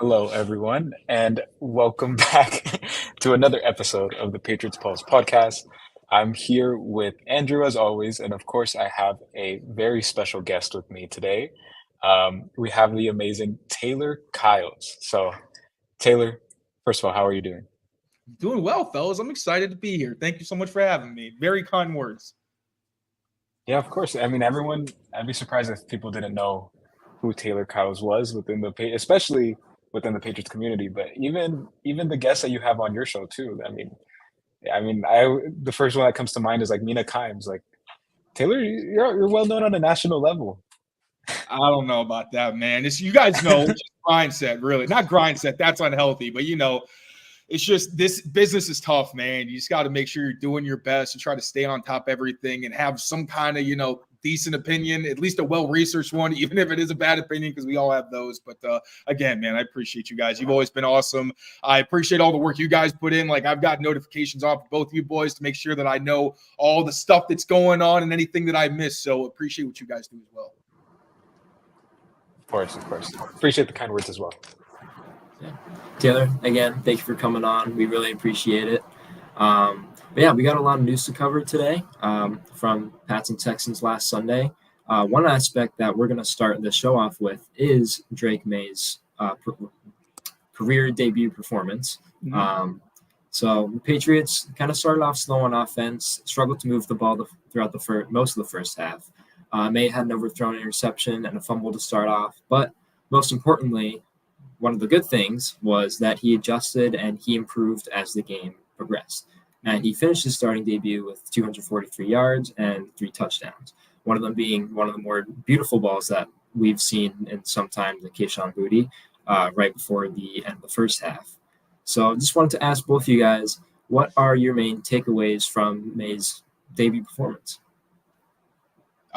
Hello, everyone, and welcome back to another episode of the Patriots Pulse podcast. I'm here with Andrew, as always, and of course, I have a very special guest with me today. We have the amazing Taylor Kyles. So, Taylor, first of all, how are you doing? Doing well, fellas. I'm excited to be here. Thank you so much for having me. Very kind words. Yeah, of course. I mean, everyone, I'd be surprised if people didn't know who Taylor Kyles was within especially within the Patriots community, but even the guests that you have on your show too. I the first one that comes to mind is like Mina Kimes. Like Taylor, you're well known on a national level. I don't know about that, man. You guys know, it's just grind set, really. Not grind set. That's unhealthy, but it's just this business is tough, man. You just got to make sure you're doing your best and try to stay on top of everything and have some kind of, decent opinion, at least a well-researched one, even if it is a bad opinion, because we all have those. But again, man, I appreciate you guys. You've always been awesome. I appreciate all the work you guys put in. Like, I've got notifications off of both of you boys to make sure that I know all the stuff that's going on and anything that I miss. So appreciate what you guys do as well. Of course. Appreciate the kind words as well. Yeah. Taylor, again, thank you for coming on. We really appreciate it. But yeah, we got a lot of news to cover today from Pats and Texans last Sunday. One aspect that we're going to start the show off with is Drake Maye's career debut performance. Mm-hmm. So the Patriots kind of started off slow on offense, struggled to move the ball throughout most of the first half. Maye had an overthrown interception and a fumble to start off. But most importantly, one of the good things was that he adjusted and he improved as the game progressed. And he finished his starting debut with 243 yards and 3 touchdowns, one of them being one of the more beautiful balls that we've seen in some time, the Kayshon Boutte, right before the end of the first half. So I just wanted to ask both of you guys, what are your main takeaways from Maye's debut performance?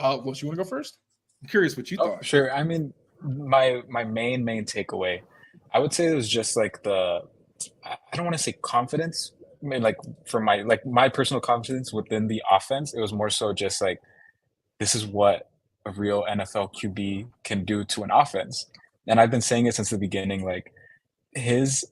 Well, you want to go first? I'm curious what you thought. Sure. I mean, my main takeaway, I would say it was just like I don't want to say confidence. I mean, like for my personal confidence within the offense, it was more so just like, this is what a real NFL QB can do to an offense. And I've been saying it since the beginning, like his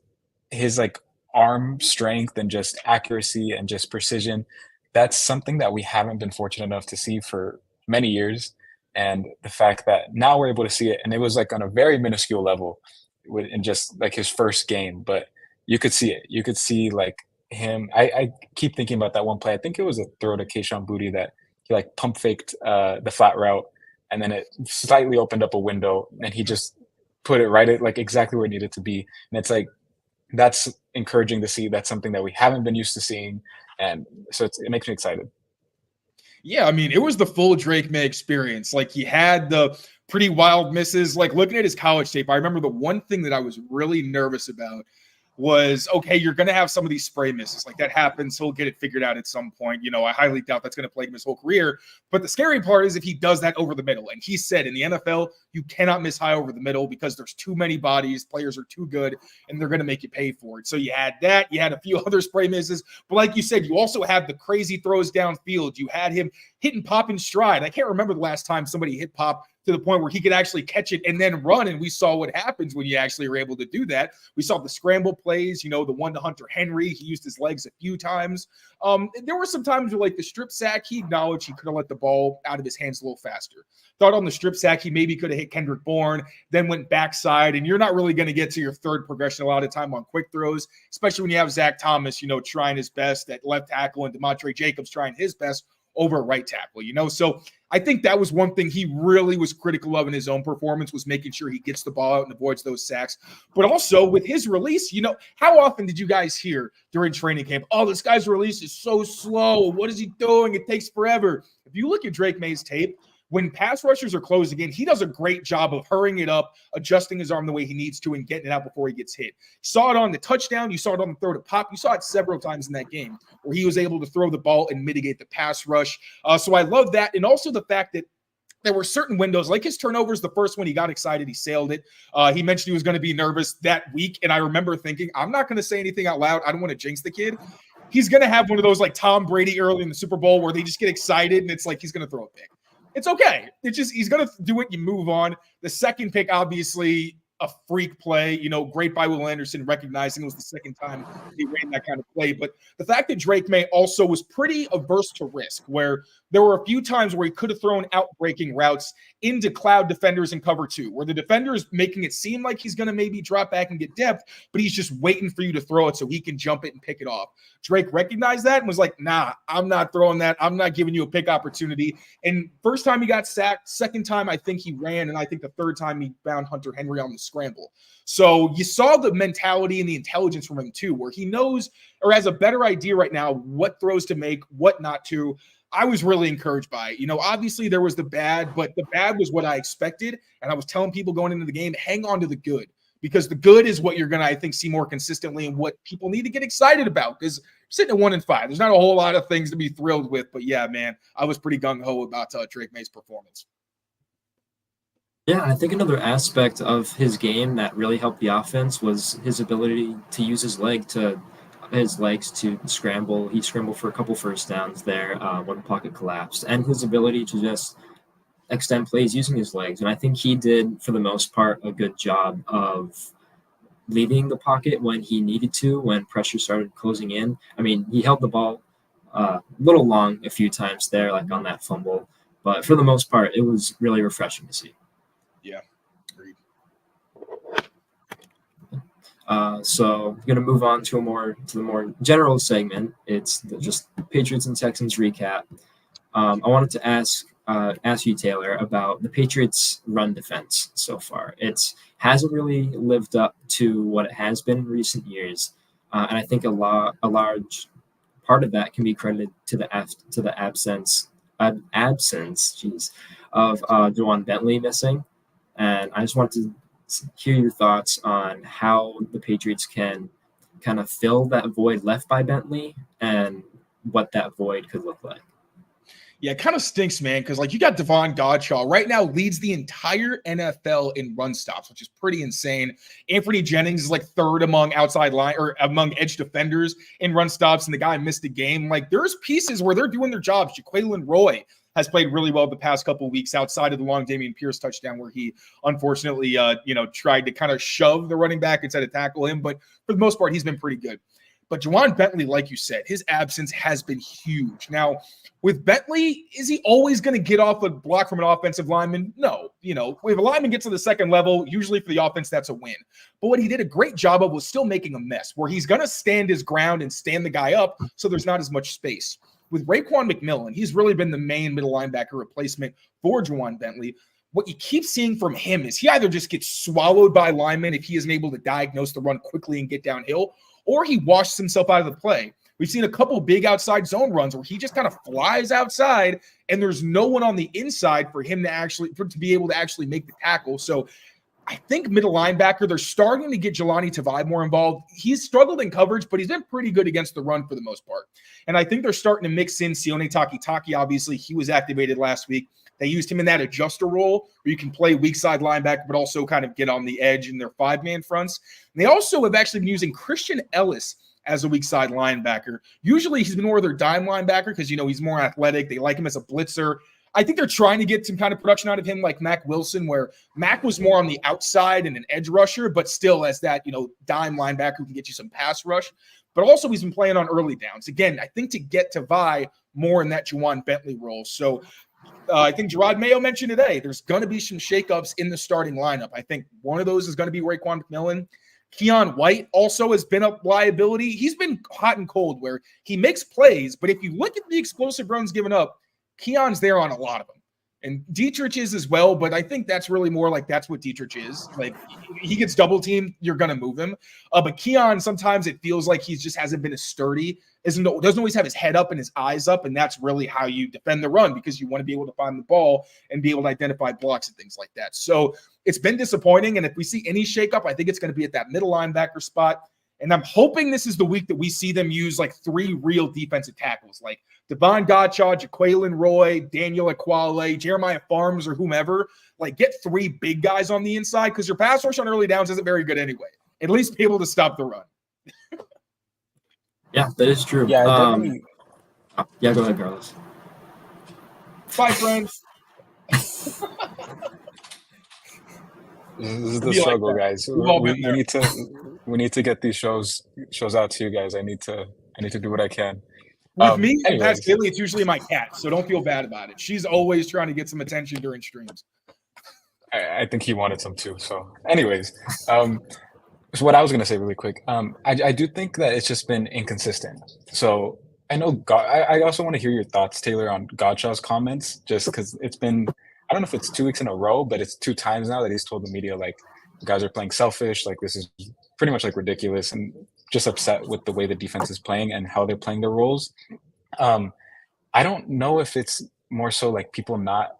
like arm strength and just accuracy and just precision, that's something that we haven't been fortunate enough to see for many years. And the fact that now we're able to see it, and it was like on a very minuscule level in just like his first game, but you could see it. You could see like him. I keep thinking about that one play. I think it was a throw to Kayshon Boutte that he like pump faked the flat route, and then it slightly opened up a window, and he just put it right at like exactly where it needed to be. And it's like, that's encouraging to see. That's something that we haven't been used to seeing, and so it makes me excited. Yeah, I mean, it was the full Drake Maye experience. Like, he had the pretty wild misses. Like, looking at his college tape, I remember the one thing that I was really nervous about was, okay, you're going to have some of these spray misses. Like, that happens. He'll get it figured out at some point. I highly doubt that's going to plague him his whole career. But the scary part is if he does that over the middle. And he said in the NFL, you cannot miss high over the middle because there's too many bodies. Players are too good, and they're going to make you pay for it. So you had that. You had a few other spray misses. But like you said, you also had the crazy throws downfield. You had him hitting pop in stride. I can't remember the last time somebody hit pop to the point where he could actually catch it and then run. And we saw what happens when you actually are able to do that. We saw the scramble plays, the one to Hunter Henry. He used his legs a few times. There were some times where, like, the strip sack, he acknowledged he could have let the ball out of his hands a little faster. Thought on the strip sack, he maybe could have hit Kendrick Bourne, then went backside. And you're not really going to get to your third progression a lot of time on quick throws, especially when you have Zach Thomas, trying his best at left tackle and DeMontre Jacobs trying his best over right tackle, So I think that was one thing he really was critical of in his own performance, was making sure he gets the ball out and avoids those sacks. But also with his release, how often did you guys hear during training camp, oh, this guy's release is so slow. What is he doing? It takes forever. If you look at Drake Maye's tape, when pass rushers are closing in, he does a great job of hurrying it up, adjusting his arm the way he needs to, and getting it out before he gets hit. You saw it on the touchdown. You saw it on the throw to pop. You saw it several times in that game where he was able to throw the ball and mitigate the pass rush. So I love that. And also the fact that there were certain windows, like his turnovers, the first one, he got excited. He sailed it. He mentioned he was going to be nervous that week. And I remember thinking, I'm not going to say anything out loud. I don't want to jinx the kid. He's going to have one of those like Tom Brady early in the Super Bowl where they just get excited and it's like he's going to throw a pick. It's okay. It's just he's going to do it. You move on. The second pick, obviously, a freak play. Great by Will Anderson, recognizing it was the second time he ran that kind of play. But the fact that Drake Maye also was pretty averse to risk, where there were a few times where he could have thrown out-breaking routes into cloud defenders in cover 2, where the defender is making it seem like he's going to maybe drop back and get depth, but he's just waiting for you to throw it so he can jump it and pick it off. Drake recognized that and was like, nah, I'm not throwing that. I'm not giving you a pick opportunity. And first time he got sacked, second time I think he ran, and I think the third time he found Hunter Henry on the scramble. So you saw the mentality and the intelligence from him too, where he knows or has a better idea right now what throws to make, what not to. I was really encouraged by it. Obviously there was the bad, but the bad was what I expected. And I was telling people going into the game, hang on to the good, because the good is what you're going to, I think, see more consistently and what people need to get excited about, because sitting at 1-5, there's not a whole lot of things to be thrilled with. But yeah, man, I was pretty gung-ho about Drake Maye's performance. Yeah, I think another aspect of his game that really helped the offense was his ability to use his legs to scramble. He scrambled for a couple first downs there when the pocket collapsed, and his ability to just extend plays using his legs. And I think he did, for the most part, a good job of leaving the pocket when he needed to, when pressure started closing in. I mean, he held the ball a little long a few times there, like on that fumble. But for the most part, it was really refreshing to see. Yeah, agreed. So we're going to move on to the more general segment. It's just Patriots and Texans recap. I wanted to ask you, Taylor, about the Patriots' run defense so far. It hasn't really lived up to what it has been in recent years, and I think a large part of that can be credited to the absence of Juwan Bentley missing. And I just wanted to hear your thoughts on how the Patriots can kind of fill that void left by Bentley and what that void could look like. Yeah, it kind of stinks, man, because you got Devon Godchaux right now leads the entire NFL in run stops, which is pretty insane. Anthony Jennings is third among outside line or among edge defenders in run stops, and the guy missed a game. There's pieces where they're doing their jobs. Jaquelin Roy has played really well the past couple of weeks outside of the long Dameon Pierce touchdown where he unfortunately, tried to kind of shove the running back instead of tackle him. But for the most part, he's been pretty good. But Juwan Bentley, like you said, his absence has been huge. Now, with Bentley, is he always going to get off a block from an offensive lineman? No. If a lineman gets to the second level, usually for the offense, that's a win. But what he did a great job of was still making a mess, where he's going to stand his ground and stand the guy up so there's not as much space. With Raekwon McMillan, he's really been the main middle linebacker replacement for Juwan Bentley. What you keep seeing from him is he either just gets swallowed by linemen if he isn't able to diagnose the run quickly and get downhill, or he washes himself out of the play. We've seen a couple big outside zone runs where he just kind of flies outside and there's no one on the inside for him to be able to actually make the tackle. So I think middle linebacker, they're starting to get Jelani Tavai more involved. He's struggled in coverage, but he's been pretty good against the run for the most part. And I think they're starting to mix in Sione Takitaki. Obviously, he was activated last week. They used him in that adjuster role where you can play weak side linebacker, but also kind of get on the edge in their 5-man fronts. And they also have actually been using Christian Ellis as a weak side linebacker. Usually he's been more of their dime linebacker because, he's more athletic. They like him as a blitzer. I think they're trying to get some kind of production out of him like Mac Wilson, where Mac was more on the outside and an edge rusher, but still as that, dime linebacker who can get you some pass rush. But also he's been playing on early downs. Again, I think to get Tavai more in that Juwan Bentley role. So I think Gerard Mayo mentioned today, there's going to be some shakeups in the starting lineup. I think one of those is going to be Raekwon McMillan. Keon White also has been a liability. He's been hot and cold where he makes plays, but if you look at the explosive runs given up, Keon's there on a lot of them. And Dietrich is as well, but I think that's really more that's what Dietrich is. He gets double teamed, you're going to move him. But Keon, sometimes it feels like he just hasn't been as sturdy, doesn't always have his head up and his eyes up, and that's really how you defend the run because you want to be able to find the ball and be able to identify blocks and things like that. So it's been disappointing, and if we see any shakeup, I think it's going to be at that middle linebacker spot. And I'm hoping this is the week that we see them use 3 real defensive tackles, like Devon Godchaux, Jaquelin Roy, Daniel Aquale, Jeremiah Farms, or whomever. Get 3 big guys on the inside because your pass rush on early downs isn't very good anyway. At least be able to stop the run. Yeah, that is true. Yeah, yeah, go ahead, Carlos. Bye, friends. This is To the be like struggle, that. guys. We've all been We there. need to get these shows out to you guys. I need to do what I can. With me and Pat Anyways, Bailey, it's usually my cat, so don't feel bad about it. She's always trying to get some attention during streams. I think he wanted some too. So, anyways, so what I was gonna say really quick, I do think that it's just been inconsistent. So I know I also want to hear your thoughts, Taylor, on Godshaw's comments, just because it's been, I don't know if it's 2 weeks in a row, but it's 2 times now that he's told the media like, you guys are playing selfish, like this is pretty much like ridiculous, and just upset with the way the defense is playing and how they're playing their roles. Um, I don't know if it's more so like people not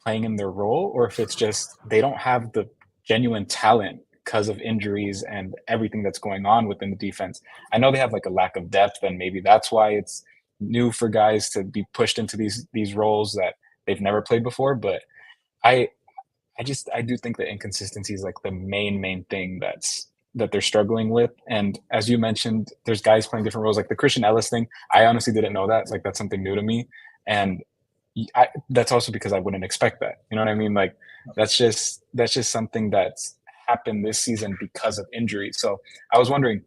playing in their role, or if it's just they don't have the genuine talent because of injuries and everything that's going on within the defense. I know they have like a lack of depth, and maybe that's why it's new for guys to be pushed into these roles that they've never played before. But I I do think that inconsistency is like the main thing that they're struggling with. And as you mentioned, there's guys playing different roles, like the Christian Ellis thing. I honestly didn't know that. Like that's something new to me, and that's also because I wouldn't expect that. You know what I mean? Like that's just something that's happened this season because of injury. So I was wondering,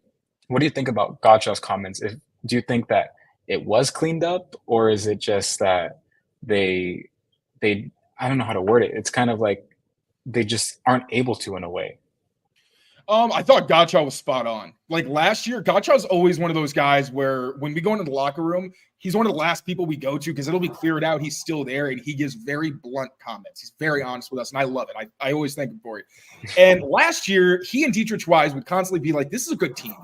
what do you think about Gotcha's comments? Do you think that it was cleaned up, or is it just that they they I don't know how to word it. It's kind of like they just aren't able to in a way. I thought Gotcha was spot on. Like last year, Gotcha is always one of those guys where when we go into the locker room, he's one of the last people we go to because it'll be cleared out. He's still there and he gives very blunt comments. He's very honest with us, and I love it. I always thank him for it. And last year, he and Dietrich Wise would constantly be like, "This is a good team.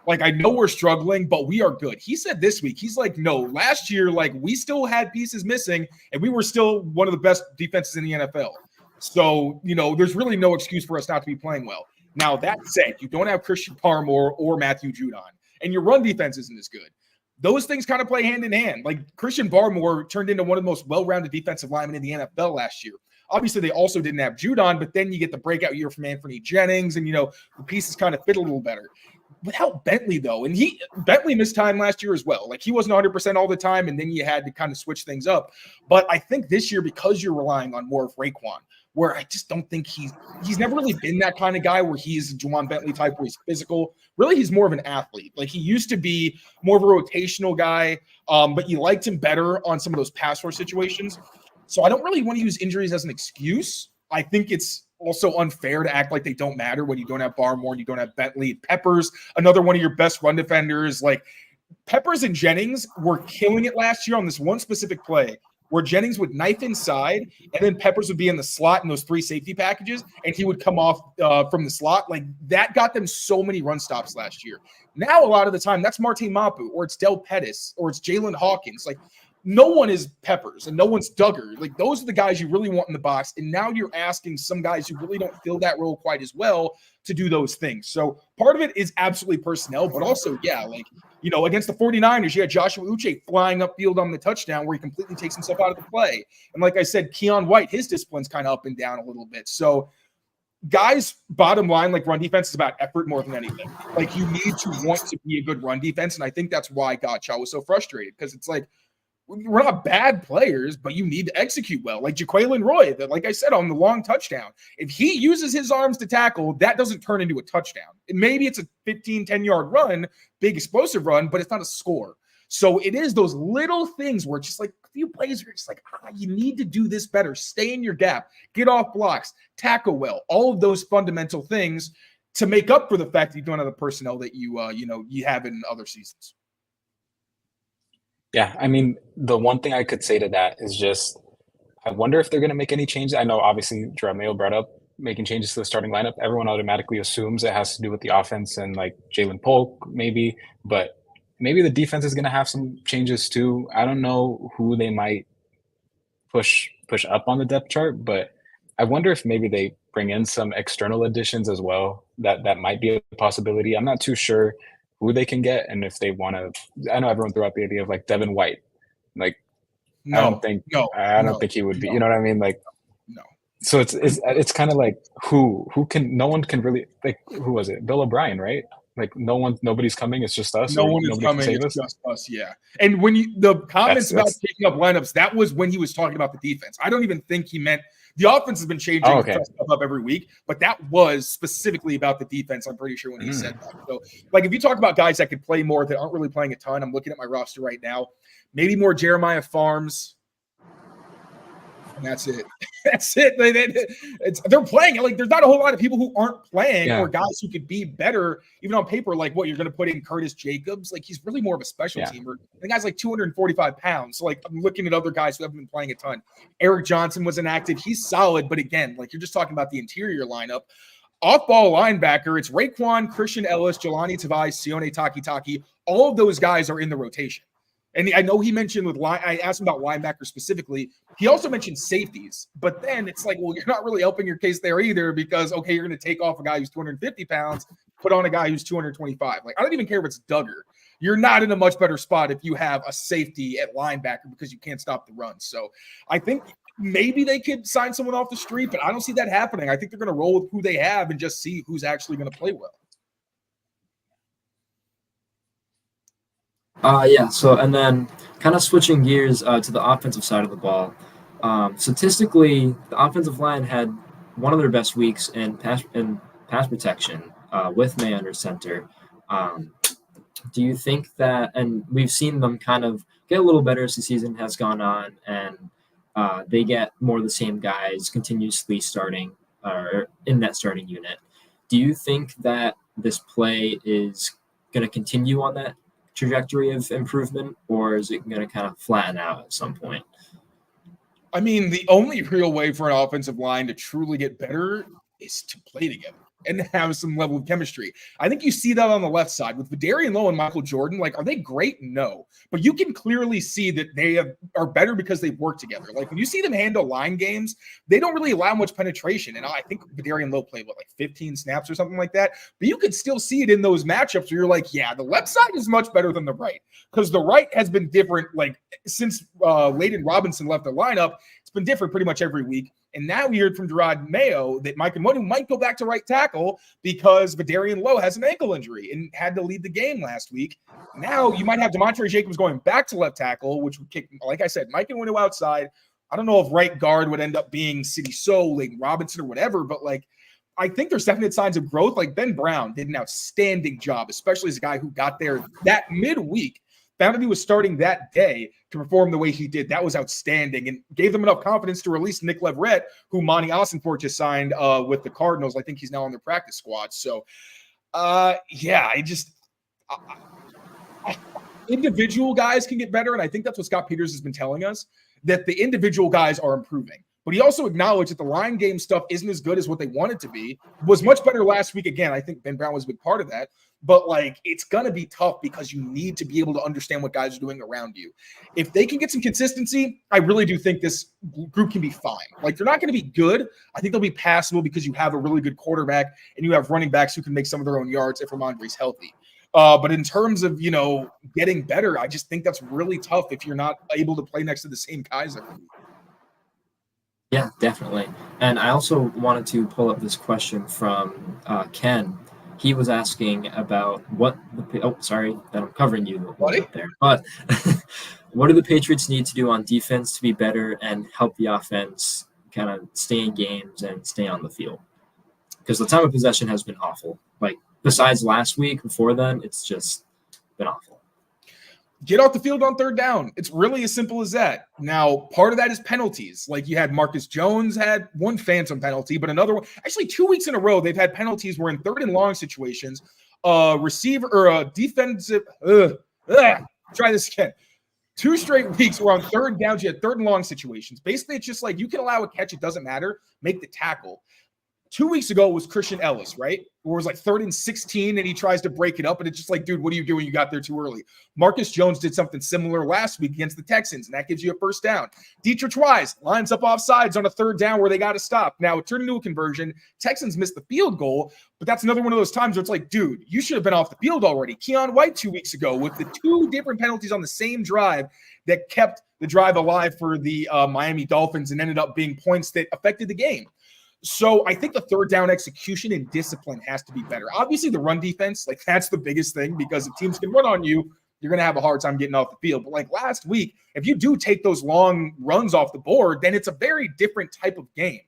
Like, I know we're struggling, but we are good." He said this week, he's like, "No, last year, like, we still had pieces missing, and we were still one of the best defenses in the NFL. So, there's really no excuse for us not to be playing well." Now, that said, you don't have Christian Barmore or Matthew Judon, and your run defense isn't as good. Those things kind of play hand in hand. Like, Christian Barmore turned into one of the most well-rounded defensive linemen in the NFL last year. Obviously, they also didn't have Judon, but then you get the breakout year from Anthony Jennings, and, the pieces kind of fit a little better. Without Bentley, though, and Bentley missed time last year as well. Like, he wasn't 100% all the time, and then you had to kind of switch things up. But I think this year, because you're relying on more of Raekwon, where I just don't think he's never really been that kind of guy where he's a Juwan Bentley type where he's physical. Really, he's more of an athlete. Like, he used to be more of a rotational guy, but you liked him better on some of those pass rush situations. So I don't really want to use injuries as an excuse. I think it's also unfair to act like they don't matter when you don't have Barmore and you don't have Bentley. Peppers, another one of your best run defenders. Like, Peppers and Jennings were killing it last year on this one specific play where Jennings would knife inside and then Peppers would be in the slot in those three safety packages and he would come off from the slot. Like, that got them so many run stops last year. Now, a lot of the time, that's Martin Mapu or it's Del Pettis or it's Jalen Hawkins. Like, no one is Peppers and no one's Duggar. Like, those are the guys you really want in the box. And now you're asking some guys who really don't fill that role quite as well to do those things. So part of it is absolutely personnel, but also, against the 49ers, you had Joshua Uche flying upfield on the touchdown where he completely takes himself out of the play. And like I said, Keon White, his discipline's kind of up and down a little bit. So guys, bottom line, like, run defense is about effort more than anything. Like, you need to want to be a good run defense. And I think that's why Gotcha was so frustrated, because it's like, we're not bad players, but you need to execute well. Like Jaquelin Roy, that, like I said, on the long touchdown, if he uses his arms to tackle, that doesn't turn into a touchdown. And maybe it's a 10-yard run, big explosive run, but it's not a score. So it is those little things where it's just like a few plays where it's like, you need to do this better. Stay in your gap, get off blocks, tackle well, all of those fundamental things to make up for the fact that you don't have the personnel that you have in other seasons. Yeah, I mean, the one thing I could say to that is just, I wonder if they're going to make any changes. I know, obviously, Mayo brought up making changes to the starting lineup. Everyone automatically assumes it has to do with the offense and like Jalen Polk, maybe, but maybe the defense is going to have some changes too. I don't know who they might push up on the depth chart, but I wonder if maybe they bring in some external additions as well. That might be a possibility. I'm not too sure who they can get, and if they want to. I know everyone threw out the idea of like Devin White. Like, I don't think he would be. You know what I mean? Like, no. So it's kind of like who can. No one can really, like, who was it? Bill O'Brien, right? Like, nobody's coming. It's just us. No one is coming. It's just us. Yeah. And when the comments about taking up lineups, that was when he was talking about the defense. I don't even think he meant The offense has been changing Oh, and okay. stuff up every week, but that was specifically about the defense, I'm pretty sure, when he said that. So, like, if you talk about guys that could play more that aren't really playing a ton, I'm looking at my roster right now. Maybe more Jeremiah Farms. And that's it. That's it. They're playing. Like, there's not a whole lot of people who aren't playing Yeah. or guys who could be better, even on paper. Like, what, you're going to put in Curtis Jacobs? Like, he's really more of a special teamer. The guy's like 245 pounds. So, like, I'm looking at other guys who haven't been playing a ton. Eric Johnson was inactive. He's solid. But again, like, you're just talking about the interior lineup. Off-ball linebacker, it's Raekwon, Christian Ellis, Jelani Tavai, Sione Takitaki. All of those guys are in the rotation. And I know he mentioned I asked him about linebackers specifically. He also mentioned safeties, but then it's like, well, you're not really helping your case there either because, okay, you're going to take off a guy who's 250 pounds, put on a guy who's 225. Like, I don't even care if it's Duggar. You're not in a much better spot if you have a safety at linebacker because you can't stop the run. So I think maybe they could sign someone off the street, but I don't see that happening. I think they're going to roll with who they have and just see who's actually going to play well. Yeah. So, and then kind of switching gears to the offensive side of the ball. Statistically, the offensive line had one of their best weeks in pass protection with Maye under center. Do you think that, and we've seen them kind of get a little better as the season has gone on, and they get more of the same guys continuously starting or in that starting unit. Do you think that this play is going to continue on that trajectory of improvement, or is it going to kind of flatten out at some point? I mean, the only real way for an offensive line to truly get better is to play together and have some level of chemistry. I think you see that on the left side with Vidarian Lowe and Michael Jordan. Like, are they great? No. But you can clearly see that they are better because they've worked together. Like, when you see them handle line games, they don't really allow much penetration. And I think Vidarian Lowe played, 15 snaps or something like that. But you could still see it in those matchups where you're like, yeah, the left side is much better than the right. Because the right has been different, like, since Layden Robinson left the lineup. It's been different pretty much every week. And now we heard from Gerard Mayo that Mike Nwonu might go back to right tackle because Vidarian Lowe has an ankle injury and had to lead the game last week. Now you might have Demontre Jacobs going back to left tackle, which would kick, like I said, Mike Nwonu outside. I don't know if right guard would end up being City So, Layden Robinson or whatever, but like, I think there's definite signs of growth. Like, Ben Brown did an outstanding job, especially as a guy who got there that midweek. Found that he was starting that day to perform the way he did. That was outstanding and gave them enough confidence to release Nick Leverett, who Monty Ossenfort just signed with the Cardinals. I think he's now on their practice squad. So, individual guys can get better, and I think that's what Scott Peters has been telling us, that the individual guys are improving. But he also acknowledged that the line game stuff isn't as good as what they want it to be. It was much better last week. Again, I think Ben Brown was a big part of that. But, like, it's going to be tough because you need to be able to understand what guys are doing around you. If they can get some consistency, I really do think this group can be fine. Like, they're not going to be good. I think they'll be passable because you have a really good quarterback and you have running backs who can make some of their own yards if Ramondre's healthy. But in terms of, getting better, I just think that's really tough if you're not able to play next to the same guys every week. Yeah, definitely. And I also wanted to pull up this question from Ken. He was asking about sorry that I'm covering you there. But what do the Patriots need to do on defense to be better and help the offense kind of stay in games and stay on the field? Because the time of possession has been awful. Like, besides last week, before then, it's just been awful. Get off the field on third down. It's really as simple as that. Now, part of that is penalties. Like, you had Marcus Jones had one phantom penalty, but another one, actually 2 weeks in a row, they've had penalties where in third and long situations, receiver or a defensive, try this again. 2 straight weeks where on third downs, you had third and long situations. Basically, it's just like, you can allow a catch. It doesn't matter. Make the tackle. 2 weeks ago was Christian Ellis, right? Where it was like 3rd and 16 and he tries to break it up. And it's just like, dude, what are you doing? You got there too early. Marcus Jones did something similar last week against the Texans, and that gives you a first down. Dietrich Wise lines up off sides on a third down where they got to stop. Now it turned into a conversion. Texans missed the field goal, but that's another one of those times where it's like, dude, you should have been off the field already. Keon White 2 weeks ago with the 2 different penalties on the same drive that kept the drive alive for the Miami Dolphins and ended up being points that affected the game. So I think the third down execution and discipline has to be better. Obviously, the run defense, like, that's the biggest thing, because if teams can run on you, you're going to have a hard time getting off the field. But like last week, if you do take those long runs off the board, then it's a very different type of game.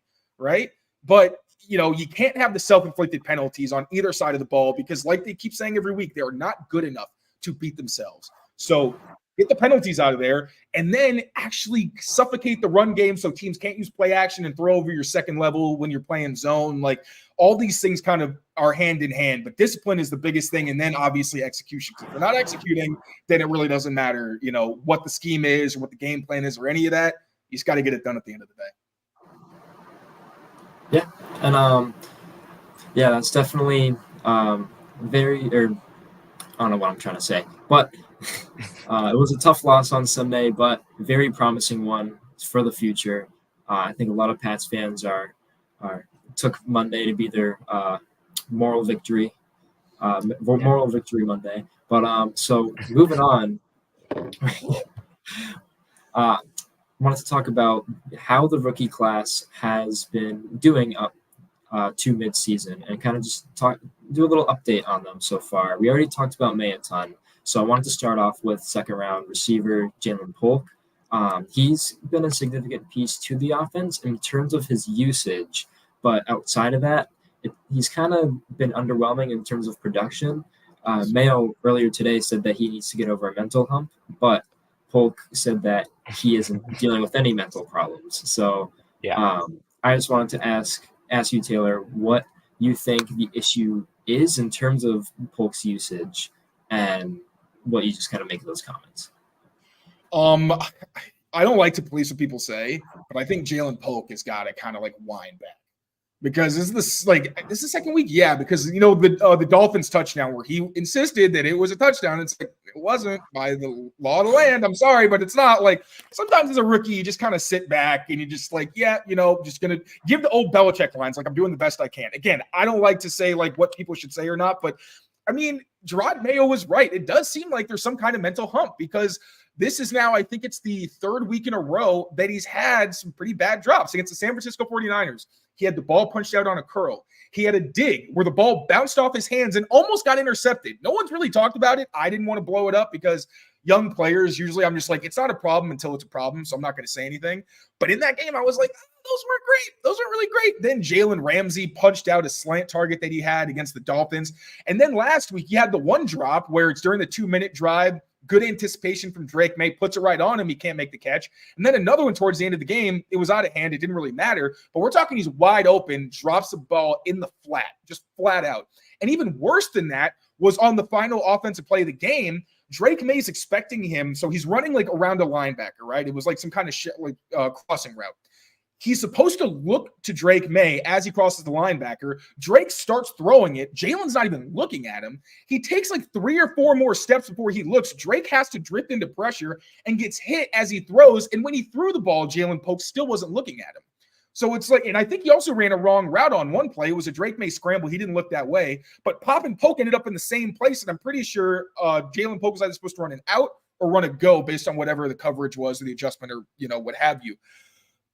right? But, you can't have the self-inflicted penalties on either side of the ball because, like they keep saying every week, they are not good enough to beat themselves. So get the penalties out of there and then actually suffocate the run game so teams can't use play action and throw over your second level when you're playing zone. Like, all these things kind of are hand in hand, but discipline is the biggest thing. And then obviously execution. If they're not executing, then it really doesn't matter, what the scheme is or what the game plan is or any of that. You just got to get it done at the end of the day. Yeah. And that's definitely I don't know what I'm trying to say, but it was a tough loss on Sunday, but very promising one for the future. I think a lot of Pats fans took Monday to be their moral victory Monday. But so moving on, wanted to talk about how the rookie class has been doing up to midseason and kind of just do a little update on them so far. We already talked about Maye a ton, so I wanted to start off with second round receiver Jalen Polk. He's been a significant piece to the offense in terms of his usage, but outside of that, he's kind of been underwhelming in terms of production. Mayo earlier today said that he needs to get over a mental hump, but Polk said that he isn't dealing with any mental problems. So I just wanted to ask you, Taylor, what you think the issue is in terms of Polk's usage and what you just kind of make of those comments. I don't like to police what people say, but I think Jalen Polk has got to kind of like wind back. Because this is the second week, because the Dolphins touchdown where he insisted that it was a touchdown. It's like it wasn't by the law of the land. I'm sorry, but it's not. Like sometimes as a rookie, you just kind of sit back and you just just gonna give the old Belichick lines. Like I'm doing the best I can. Again, I don't like to say like what people should say or not, but I mean, Gerard Mayo was right. It does seem like there's some kind of mental hump because this is now, I think it's the third week in a row that he's had some pretty bad drops against the San Francisco 49ers. He had the ball punched out on a curl. He had a dig where the ball bounced off his hands and almost got intercepted. No one's really talked about it. I didn't want to blow it up because young players, usually I'm just like, it's not a problem until it's a problem, so I'm not going to say anything. But in that game, I was like, those weren't great. Those are really great. Then Jalen Ramsey punched out a slant target that he had against the Dolphins. And then last week, he had the one drop where it's during the 2-minute drive. Good anticipation from Drake Maye, puts it right on him. He can't make the catch. And then another one towards the end of the game. It was out of hand. It didn't really matter. But we're talking he's wide open, drops the ball in the flat, just flat out. And even worse than that was on the final offensive play of the game. Drake Maye's expecting him. So he's running like around a linebacker, right? It was like some kind of crossing route. He's supposed to look to Drake Maye as he crosses the linebacker. Drake starts throwing it. Jalen's not even looking at him. He takes like 3 or 4 more steps before he looks. Drake has to drift into pressure and gets hit as he throws. And when he threw the ball, Jalen Polk still wasn't looking at him. So it's like, and I think he also ran a wrong route on one play. It was a Drake Maye scramble. He didn't look that way. But Pop and Polk ended up in the same place. And I'm pretty sure Jalen Polk was either supposed to run an out or run a go based on whatever the coverage was or the adjustment or, what have you.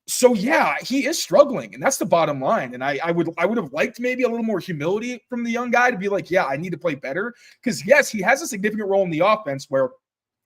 So yeah, he is struggling, and that's the bottom line. And I would have liked maybe a little more humility from the young guy to be like, yeah, I need to play better. Because yes, he has a significant role in the offense where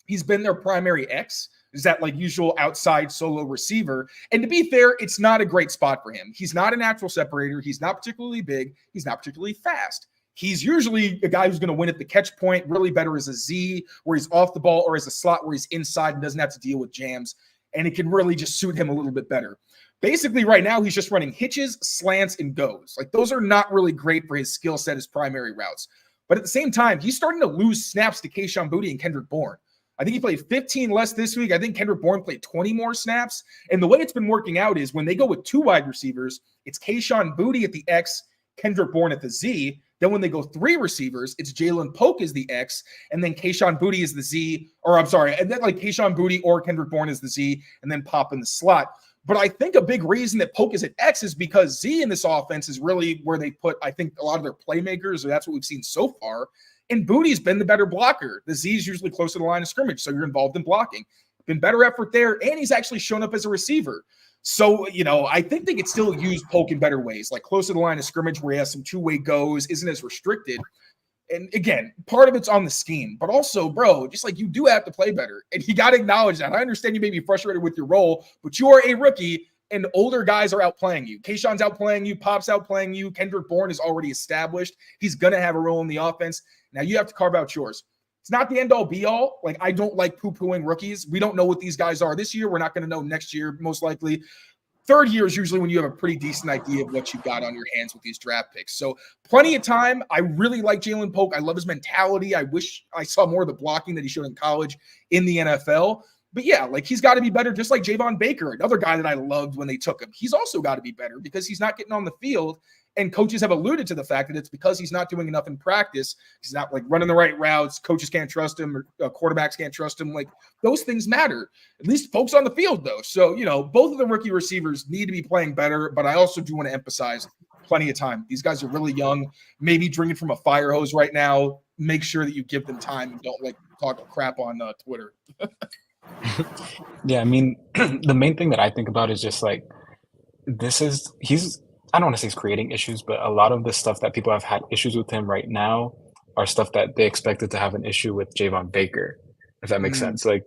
he's been their primary X, is that like usual outside solo receiver. And to be fair, it's not a great spot for him. He's not a natural separator. He's not particularly big. He's not particularly fast. He's usually a guy who's going to win at the catch point, really better as a Z, where he's off the ball, or as a slot where he's inside and doesn't have to deal with jams. And it can really just suit him a little bit better. Basically, right now, he's just running hitches, slants, and goes. Like, those are not really great for his skill set as primary routes. But at the same time, he's starting to lose snaps to Kayshon Boutte and Kendrick Bourne. I think he played 15 less this week. I think Kendrick Bourne played 20 more snaps. And the way it's been working out is when they go with 2 wide receivers, it's Kayshon Boutte at the X, Kendrick Bourne at the Z. Then when they go 3 receivers, it's Jalen Polk as the X, and then Kayshon Boutte is the Z, and then like Kayshon Boutte or Kendrick Bourne is the Z, and then Pop in the slot. But I think a big reason that Polk is at X is because Z in this offense is really where they put, I think, a lot of their playmakers, or that's what we've seen so far. And Boutte's been the better blocker. The Z is usually close to the line of scrimmage, so you're involved in blocking. Been better effort there, and he's actually shown up as a receiver. So, I think they could still use Polk in better ways, like close to the line of scrimmage where he has some 2-way goes, isn't as restricted. And again, part of it's on the scheme, but also, bro, just like you do have to play better. And you got to acknowledge that. I understand you may be frustrated with your role, but you are a rookie. and older guys are outplaying you. Kayshawn's outplaying you. Pop's outplaying you. Kendrick Bourne is already established. He's going to have a role in the offense. Now you have to carve out yours. It's not the end-all, be-all. Like, I don't like poo-pooing rookies. We don't know what these guys are this year. We're not going to know next year, most likely. Third year is usually when you have a pretty decent idea of what you've got on your hands with these draft picks. So plenty of time. I really like Jalen Polk. I love his mentality. I wish I saw more of the blocking that he showed in college in the NFL. But yeah, like, he's got to be better, just like Javon Baker, another guy that I loved when they took him. He's also got to be better because he's not getting on the field. And coaches have alluded to the fact that it's because he's not doing enough in practice. He's not like running the right routes. Coaches can't trust him, or quarterbacks can't trust him. Like, those things matter. At least folks on the field, though. So, both of the rookie receivers need to be playing better. But I also do want to emphasize plenty of time. These guys are really young, maybe drinking from a fire hose right now. Make sure that you give them time and don't talk crap on Twitter. Yeah, I mean, the main thing that I think about is just like, I don't want to say he's creating issues, but a lot of the stuff that people have had issues with him right now are stuff that they expected to have an issue with Javon Baker, if that makes sense. Like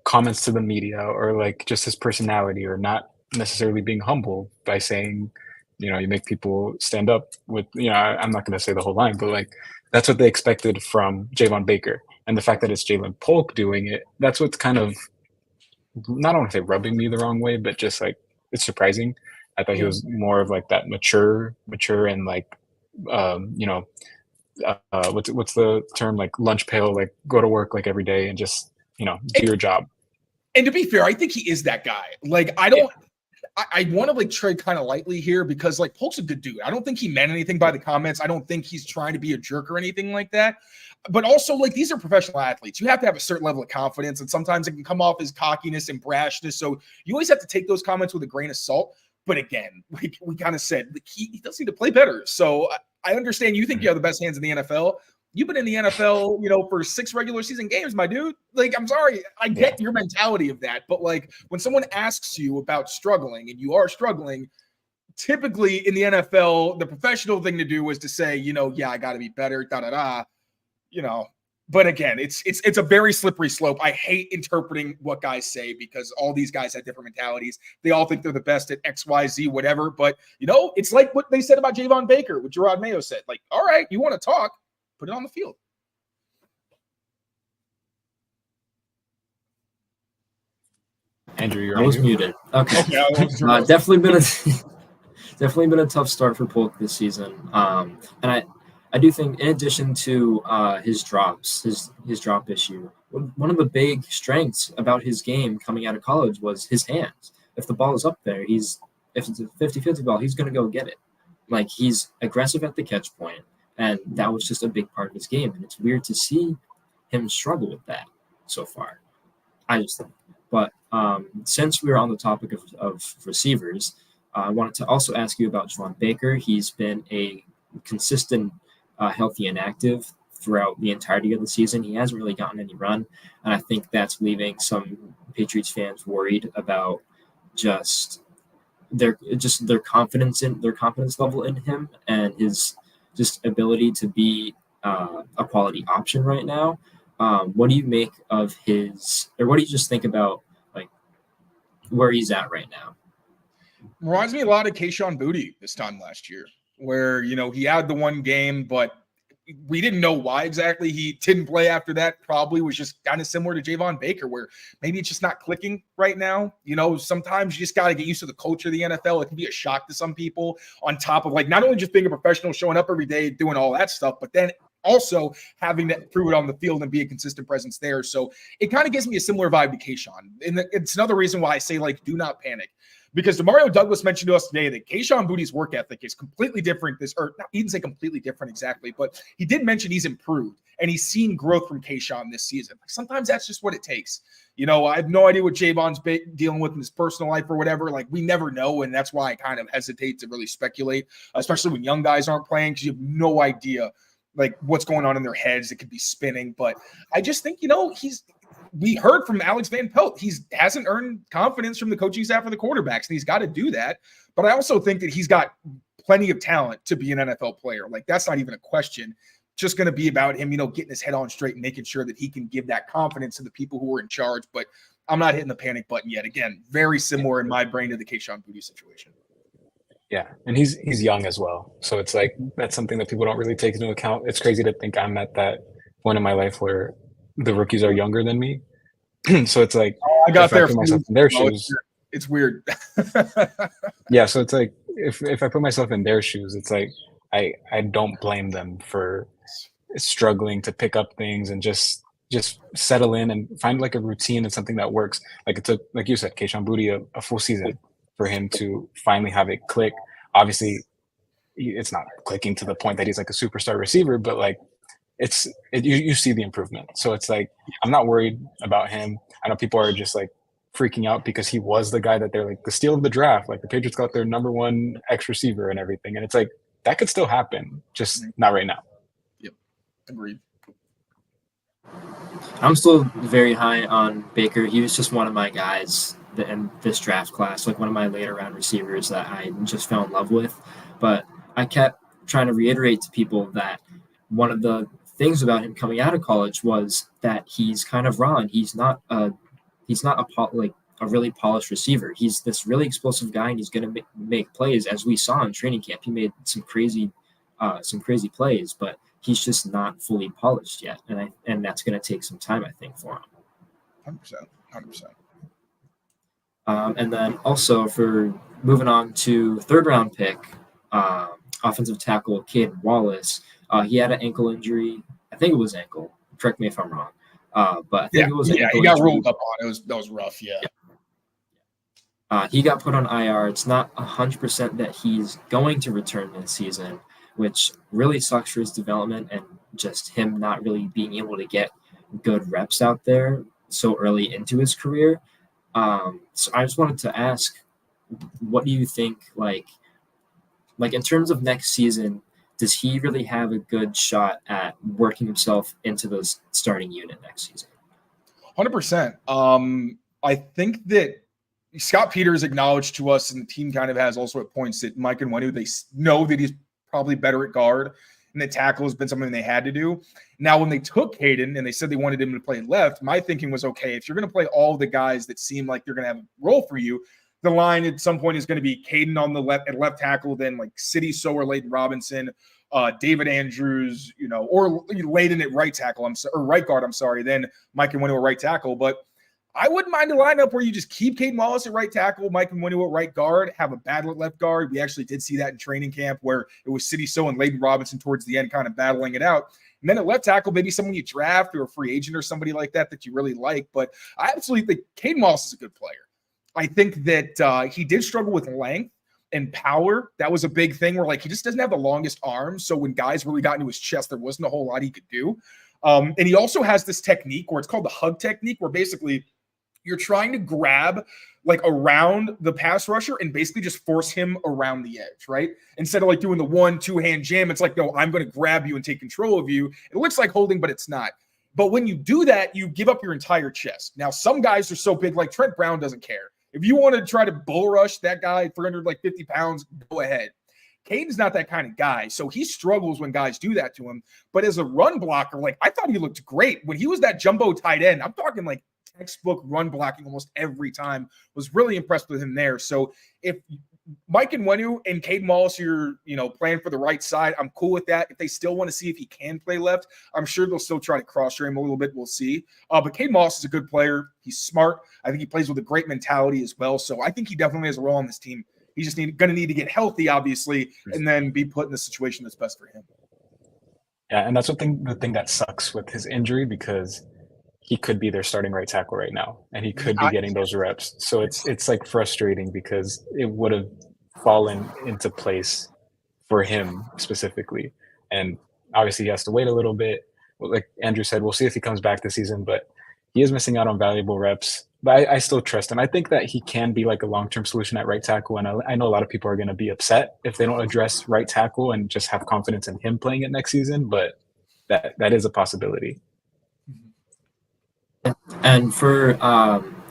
comments to the media, or like just his personality, or not necessarily being humble by saying, you make people stand up with, I'm not going to say the whole line, but like, that's what they expected from Javon Baker. And the fact that it's Jalen Polk doing it, that's what's kind of, not, I don't want to say rubbing me the wrong way, but just like, it's surprising. I thought he was more of like that mature and like, what's the term, like lunch pail, like go to work like every day and just, do your job. And to be fair, I think he is that guy. Like, I want to tread kind of lightly here because like Polk's a good dude. I don't think he meant anything by the comments. I don't think he's trying to be a jerk or anything like that. But also, like, these are professional athletes. You have to have a certain level of confidence, and sometimes it can come off as cockiness and brashness. So you always have to take those comments with a grain of salt. But again, like we kind of said, he does need to play better. So I understand you think you have the best hands in the NFL. You've been in the NFL, for 6 regular season games, my dude. Like, I'm sorry. I get your mentality of that. But like, when someone asks you about struggling and you are struggling, typically in the NFL, the professional thing to do is to say, I got to be better, But again, it's a very slippery slope. I hate interpreting what guys say because all these guys have different mentalities. They all think they're the best at X, Y, Z, whatever. But, it's like what they said about Javon Baker, what Gerard Mayo said. Like, all right, you want to talk, put it on the field. Andrew, I was muted. Okay. Definitely been a tough start for Polk this season. And I do think, in addition to his drops, his drop issue, one of the big strengths about his game coming out of college was his hands. If the ball is up there, if it's a 50-50 ball, he's going to go get it. Like, he's aggressive at the catch point, and that was just a big part of his game. And it's weird to see him struggle with that so far, I just think. But since we were on the topic of receivers, I wanted to also ask you about Javon Baker. He's been a consistent healthy and active throughout the entirety of the season. He hasn't really gotten any run, and I think that's leaving some Patriots fans worried about their confidence level in him and his just ability to be a quality option right now. What do you make of what do you just think about like where he's at right now? Reminds me a lot of Kayshon Boutte this time last year, where, he had the one game, but we didn't know why exactly he didn't play after that. Probably was just kind of similar to Javon Baker, where maybe it's just not clicking right now. Sometimes you just got to get used to the culture of the NFL. It can be a shock to some people, on top of like not only just being a professional, showing up every day, doing all that stuff, but then also having to prove it on the field and be a consistent presence there. So it kind of gives me a similar vibe to Kayshon. And it's another reason why I say, like, do not panic. Because Demario Douglas mentioned to us today that Kayshon Boutte's work ethic is completely different. He didn't say completely different exactly, but he did mention he's improved and he's seen growth from Kayshon this season. Sometimes that's just what it takes. I have no idea what Javon's dealing with in his personal life or whatever. Like, we never know, and that's why I kind of hesitate to really speculate, especially when young guys aren't playing, because you have no idea like what's going on in their heads. It could be spinning, but I just think, we heard from Alex Van Pelt. He hasn't earned confidence from the coaching staff or the quarterbacks, and he's got to do that. But I also think that he's got plenty of talent to be an NFL player. Like, that's not even a question. Just going to be about him, getting his head on straight and making sure that he can give that confidence to the people who are in charge. But I'm not hitting the panic button yet. Again, very similar in my brain to the Kayshon Boutte situation. Yeah, and he's young as well, so it's like that's something that people don't really take into account. It's crazy to think I'm at that point in my life where the rookies are younger than me. So it's like I got if I there. put myself in their shoes, it's weird. yeah. So it's like if I put myself in their shoes, it's like I don't blame them for struggling to pick up things and just settle in and find like a routine and something that works. Like it took, like you said, Kayshon Boutte a full season for him to finally have it click. Obviously, it's not clicking to the point that he's like a superstar receiver, but like you see the improvement. So it's like I'm not worried about him. I know people are just like freaking out because he was the guy that they're like the steal of the draft. Like the Patriots got their number one X receiver and everything, and it's like that could still happen, just not right now. Yep, agreed. I'm still very high on Baker. He was just one of my guys in this draft class, like one of my later round receivers that I just fell in love with. But I kept trying to reiterate to people that one of the things about him coming out of college was that he's kind of raw, and he's not a really polished receiver. He's this really explosive guy, and he's going to make plays, as we saw in training camp. He made some crazy plays, but he's just not fully polished yet, and that's going to take some time, I think, for him. 100%. And then also for moving on to third round pick, offensive tackle Caden Wallace. He had an ankle injury. I think it was ankle. Correct me if I'm wrong. But I think it was ankle he got injury. rolled up on. That was rough. Yeah. He got put on IR. It's not 100% that he's going to return this season, which really sucks for his development and just him not really being able to get good reps out there so early into his career. So I just wanted to ask, what do you think, like in terms of next season, does he really have a good shot at working himself into the starting unit next season? 100%. I think that Scott Peters acknowledged to us, and the team kind of has also at points, that Mike Onwenu, they know that he's probably better at guard, and the tackle has been something they had to do. Now, when they took Caden and they said they wanted him to play left, my thinking was, okay, if you're going to play all the guys that seem like they're going to have a role for you, the line at some point is going to be Caden on the left at left tackle, then like City Sower, Layden Robinson, David Andrews, or Layden at right tackle, right guard, then Mike Onwenu at right tackle. But I wouldn't mind a lineup where you just keep Caden Wallace at right tackle, Mike Onwenu at right guard, have a battle at left guard. We actually did see that in training camp where it was City So and Layden Robinson towards the end kind of battling it out. And then at left tackle, maybe someone you draft or a free agent or somebody like that you really like. But I absolutely think Caden Wallace is a good player. I think that he did struggle with length and power. That was a big thing where like he just doesn't have the longest arms. So when guys really got into his chest, there wasn't a whole lot he could do. And he also has this technique where it's called the hug technique, where basically you're trying to grab like around the pass rusher and basically just force him around the edge, right? Instead of like doing the 1-2 hand jam, it's like, no, I'm going to grab you and take control of you. It looks like holding, but it's not. But when you do that, you give up your entire chest. Now, some guys are so big, like Trent Brown doesn't care. If you want to try to bull rush that guy, 350 pounds, go ahead. Caden's not that kind of guy, so he struggles when guys do that to him. But as a run blocker, like I thought he looked great. When he was that jumbo tight end, I'm talking like textbook run blocking almost every time. Was really impressed with him there. So if Mike Onwenu and Caden Wallace are, playing for the right side, I'm cool with that. If they still want to see if he can play left, I'm sure they'll still try to cross-train him a little bit. We'll see. But Caden Wallace is a good player. He's smart. I think he plays with a great mentality as well. So I think he definitely has a role on this team. He's just going to need to get healthy, obviously, and then be put in the situation that's best for him. Yeah, and that's the thing that sucks with his injury, because he could be their starting right tackle right now, and he could be getting those reps. So it's like frustrating because it would have fallen into place for him specifically. And obviously he has to wait a little bit. Like Andrew said, we'll see if he comes back this season, but he is missing out on valuable reps. But I still trust him. I think that he can be like a long-term solution at right tackle. And I know a lot of people are going to be upset if they don't address right tackle and just have confidence in him playing it next season. But that is a possibility. And for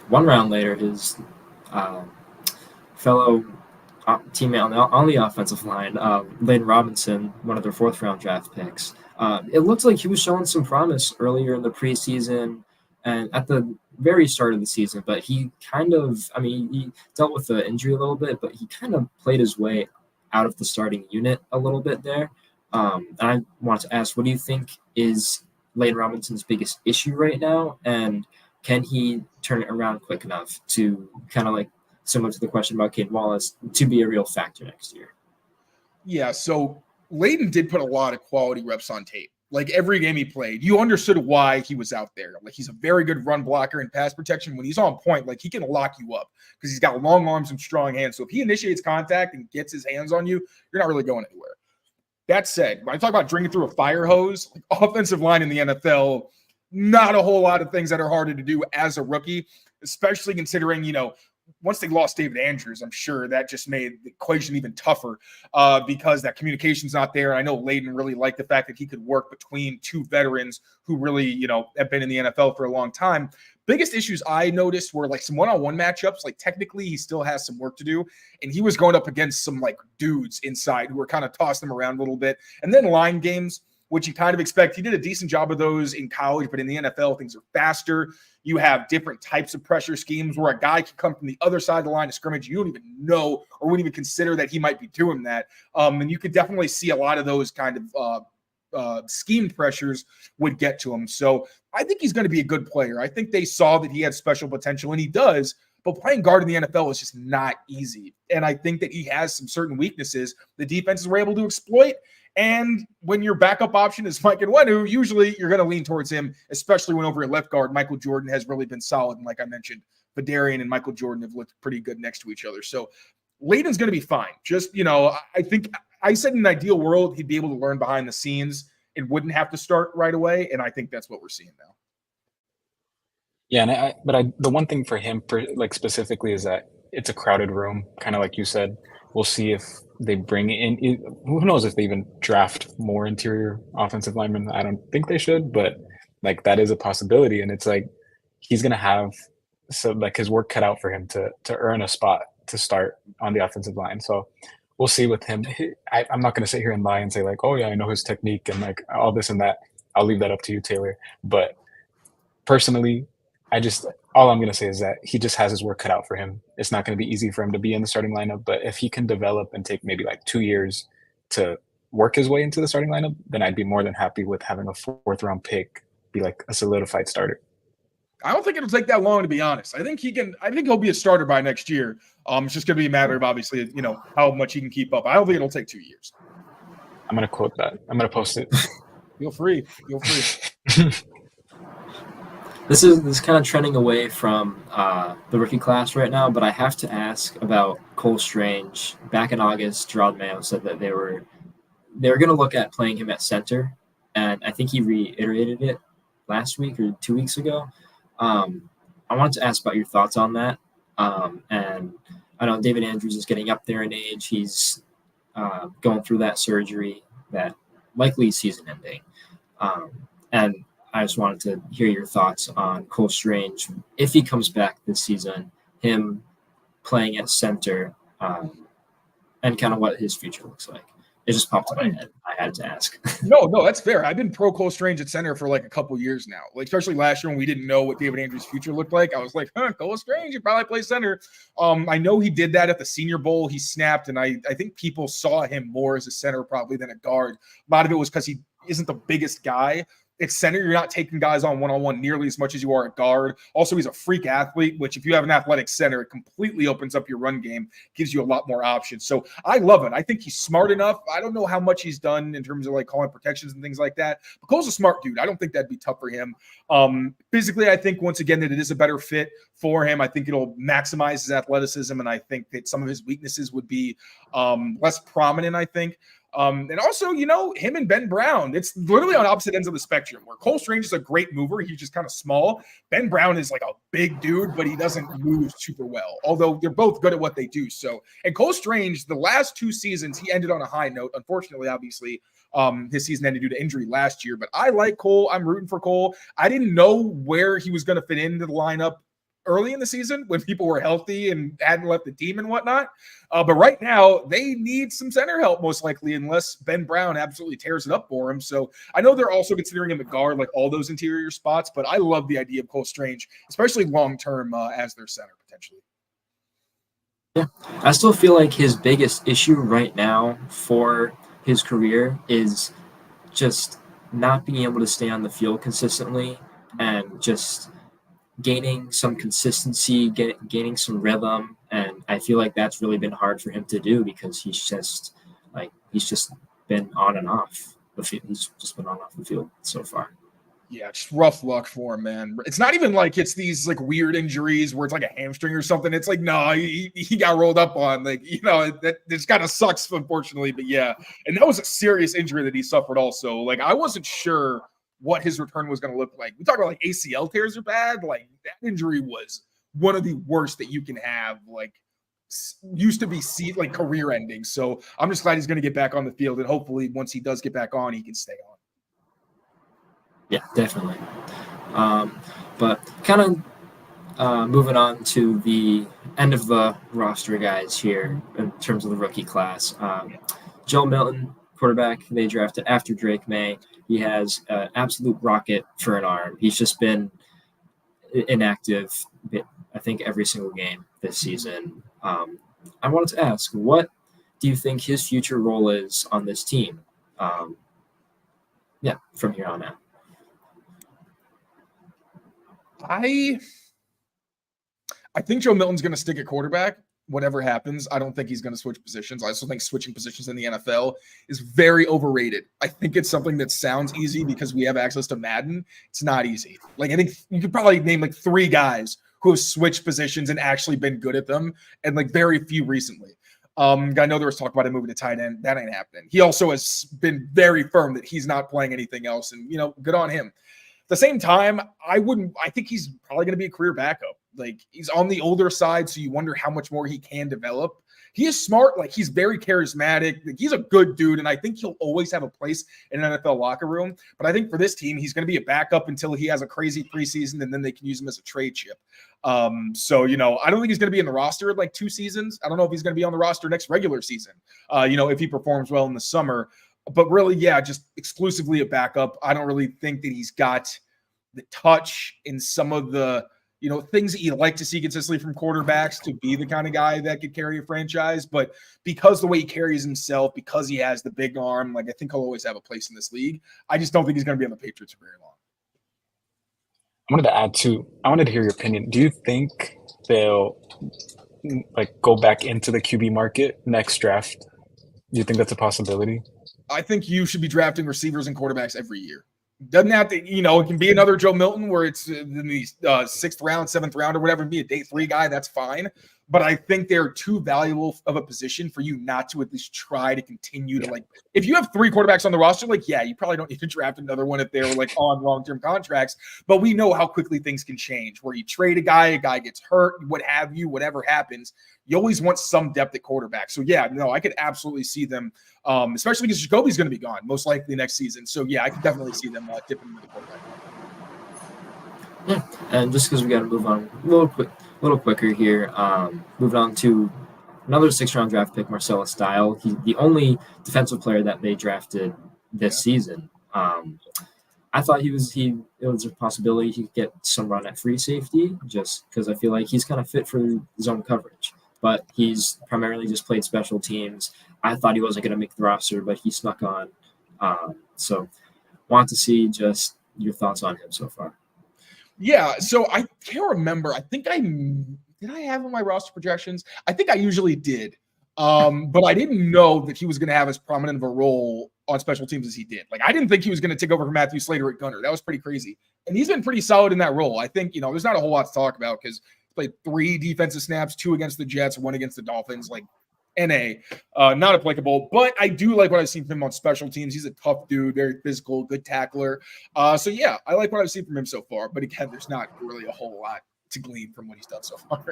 one round later, his fellow teammate on the offensive line, Layden Robinson, one of their fourth round draft picks. It looked like he was showing some promise earlier in the preseason. and at the very start of the season, but he kind of, I mean, he dealt with the injury a little bit, but he kind of played his way out of the starting unit a little bit there. And I want to ask, what do you think is Lane Robinson's biggest issue right now? And can he turn it around quick enough to kind of like similar to the question about Cade Wallace to be a real factor next year? Yeah, so Layden did put a lot of quality reps on tape. Like every game he played, you understood why he was out there. Like he's a very good run blocker and pass protection. When he's on point, like he can lock you up because he's got long arms and strong hands. So if he initiates contact and gets his hands on you, you're not really going anywhere. That said, when I talk about drinking through a fire hose, like offensive line in the NFL, not a whole lot of things that are harder to do as a rookie, especially considering, once they lost David Andrews, I'm sure that just made the equation even tougher because that communication's not there. And I know Layden really liked the fact that he could work between two veterans who really, have been in the NFL for a long time. Biggest issues I noticed were like some one-on-one matchups. Like technically he still has some work to do. And he was going up against some like dudes inside who were kind of tossing him around a little bit. And then line games, which you kind of expect. He did a decent job of those in college, but in the NFL, things are faster. You have different types of pressure schemes where a guy can come from the other side of the line of scrimmage. You don't even know or wouldn't even consider that he might be doing that. And you could definitely see a lot of those kind of scheme pressures would get to him. So I think he's going to be a good player. I think they saw that he had special potential, and he does. But playing guard in the NFL is just not easy. And I think that he has some certain weaknesses the defenses were able to exploit. And when your backup option is Mike Nwenu, usually you're going to lean towards him, especially when over at left guard, Michael Jordan has really been solid. And like I mentioned, Vidarian and Michael Jordan have looked pretty good next to each other. So Layden's going to be fine. Just, I think I said in an ideal world, he'd be able to learn behind the scenes and wouldn't have to start right away. And I think that's what we're seeing now. Yeah, and the one thing for him, like specifically, is that it's a crowded room, kind of like you said. We'll see if they bring in. Who knows if they even draft more interior offensive linemen? I don't think they should, but like that is a possibility, and it's like he's gonna have like his work cut out for him to earn a spot to start on the offensive line. So we'll see with him. I'm not gonna sit here and lie and say like, oh yeah, I know his technique and like all this and that. I'll leave that up to you, Taylor. But personally, all I'm going to say is that he just has his work cut out for him. It's not going to be easy for him to be in the starting lineup, but if he can develop and take maybe like 2 years to work his way into the starting lineup, then I'd be more than happy with having a 4th round pick be like a solidified starter. I don't think it'll take that long, to be honest. I think he'll be a starter by next year. It's just going to be a matter of obviously, how much he can keep up. I don't think it'll take 2 years. I'm going to quote that. I'm going to post it. Feel free. This is kind of trending away from the rookie class right now, but I have to ask about Cole Strange. Back in August, Gerard Mayo said that they were going to look at playing him at center, and I think he reiterated it last week or 2 weeks ago. I wanted to ask about your thoughts on that. And I know David Andrews is getting up there in age. He's going through that surgery that likely season-ending, and I just wanted to hear your thoughts on Cole Strange if he comes back this season, him playing at center, and kind of what his future looks like. It just popped in my head. I had to ask. No, that's fair. I've been pro Cole Strange at center for like a couple years now. Like especially last year when we didn't know what David Andrews' future looked like. I was like, Cole Strange, he probably play center. I know he did that at the Senior Bowl. He snapped, and I think people saw him more as a center probably than a guard. A lot of it was because he isn't the biggest guy. At center, you're not taking guys on one-on-one nearly as much as you are at guard. Also, he's a freak athlete, which if you have an athletic center, it completely opens up your run game, gives you a lot more options. So I love it. I think he's smart enough. I don't know how much he's done in terms of like calling protections and things like that. But Cole's a smart dude. I don't think that'd be tough for him. Physically, I think once again that it is a better fit for him. I think it'll maximize his athleticism, and I think that some of his weaknesses would be less prominent, I think. And also, him and Ben Brown, it's literally on opposite ends of the spectrum where Cole Strange is a great mover. He's just kind of small. Ben Brown is like a big dude, but he doesn't move super well, although they're both good at what they do. So, and Cole Strange, the last 2 seasons, he ended on a high note. Unfortunately, obviously, his season ended due to injury last year, but I like Cole. I'm rooting for Cole. I didn't know where he was going to fit into the lineup early in the season when people were healthy and hadn't left the team and whatnot. But right now, they need some center help, most likely, unless Ben Brown absolutely tears it up for him. So I know they're also considering him at guard, like all those interior spots, but I love the idea of Cole Strange, especially long-term as their center, potentially. Yeah, I still feel like his biggest issue right now for his career is just not being able to stay on the field consistently and just gaining some consistency, gaining some rhythm, and I feel like that's really been hard for him to do because he's just been on and off the field. He's just been on and off the field so far. Yeah, just rough luck for him, man. It's not even like it's these like weird injuries where it's like a hamstring or something. It's like, no, he got rolled up on. Like, you know, that just kind of sucks, unfortunately. But yeah, and that was a serious injury that he suffered also. Like, I wasn't sure what his return was going to look like. We talk about like ACL tears are bad. Like, that injury was one of the worst that you can have. Like, used to be like career ending. So I'm just glad he's going to get back on the field. And hopefully once he does get back on, he can stay on. Yeah, definitely. But kind of moving on to the end of the roster guys here in terms of the rookie class. Joe Milton, quarterback, they drafted after Drake Maye. He has an absolute rocket for an arm. He's just been inactive, I think, every single game this season. I wanted to ask, what do you think his future role is on this team? From here on out. I think Joe Milton's going to stick at quarterback, whatever happens. I don't think he's going to switch positions. I also think switching positions in the NFL is very overrated. I think it's something that sounds easy because we have access to Madden. It's not easy. Like, I think you could probably name like 3 guys who have switched positions and actually been good at them, and like very few recently. I know there was talk about him moving to tight end. That ain't happening. He also has been very firm that he's not playing anything else, and, you know, good on him. At the same time, I think he's probably going to be a career backup. Like, he's on the older side, so you wonder how much more he can develop. He is smart. Like, he's very charismatic. Like, he's a good dude, and I think he'll always have a place in an NFL locker room. But I think for this team, he's going to be a backup until he has a crazy preseason, and then they can use him as a trade chip. So, you know, I don't think he's going to be in the roster in like 2 seasons. I don't know if he's going to be on the roster next regular season, you know, if he performs well in the summer. But really, yeah, just exclusively a backup. I don't really think that he's got the touch in some of the, you know, things that you like to see consistently from quarterbacks to be the kind of guy that could carry a franchise. But because the way he carries himself, because he has the big arm, like, I think he'll always have a place in this league. I just don't think he's going to be on the Patriots for very long. I wanted to add too, I wanted to hear your opinion. Do you think they'll like go back into the QB market next draft? Do you think that's a possibility? I think you should be drafting receivers and quarterbacks every year. Doesn't have to, you know, it can be another Joe Milton where it's in the 6th round, 7th round, or whatever, be a day 3 guy. That's fine. But I think they're too valuable of a position for you not to at least try to continue to, like, if you have 3 quarterbacks on the roster, like, yeah, you probably don't need to draft another one if they're like on long-term contracts. But we know how quickly things can change where you trade a guy gets hurt, what have you, whatever happens. You always want some depth at quarterback. So, yeah, no, I could absolutely see them, especially because Jacoby's going to be gone most likely next season. So, yeah, I could definitely see them dipping into the quarterback. Yeah, and just because we got to move on a little quicker here, moving on to another 6th-round draft pick, Marcellus Dial. He's the only defensive player that they drafted this season. I thought it was a possibility he could get some run at free safety just because I feel like he's kind of fit for zone coverage. But he's primarily just played special teams. I thought he wasn't going to make the roster, but he snuck on. So want to see just your thoughts on him so far. Yeah, so I can't remember. I think did I have on my roster projections? I think I usually did. But I didn't know that he was going to have as prominent of a role on special teams as he did. Like, I didn't think he was going to take over from Matthew Slater at gunner. That was pretty crazy. And he's been pretty solid in that role. I think, you know, there's not a whole lot to talk about because he played 3 defensive snaps, 2 against the Jets, 1 against the Dolphins. Like, NA, not applicable. But I do like what I've seen from him on special teams. He's a tough dude, very physical, good tackler. So, yeah, I like what I've seen from him so far. But again, there's not really a whole lot to glean from what he's done so far.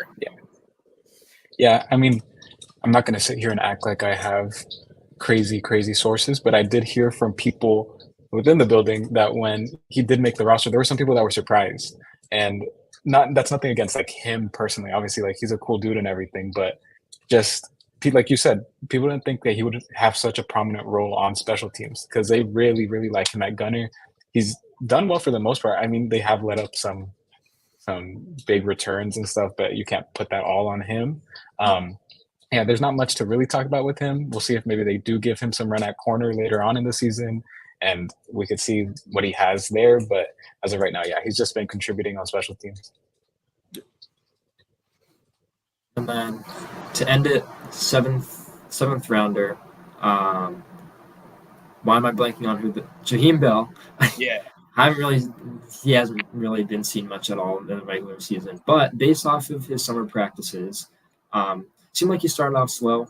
Yeah, I mean, I'm not going to sit here and act like I have crazy sources, but I did hear from people within the building that when he did make the roster, there were some people that were surprised. And not that's nothing against like him personally. Obviously, like he's a cool dude and everything, but just like you said, people didn't think that he would have such a prominent role on special teams because they really, really like him at gunner. He's done well for the most part. I mean, they have let up some big returns and stuff, but you can't put that all on him. Yeah, there's not much to really talk about with him. We'll see if maybe they do give him some run at corner later on in the season, and we could see what he has there. But as of right now, yeah, he's just been contributing on special teams. And then to end it, seventh rounder. Why am I blanking on who Jaheim Bell? Yeah. He hasn't really been seen much at all in the regular season. But based off of his summer practices, seemed like he started off slow.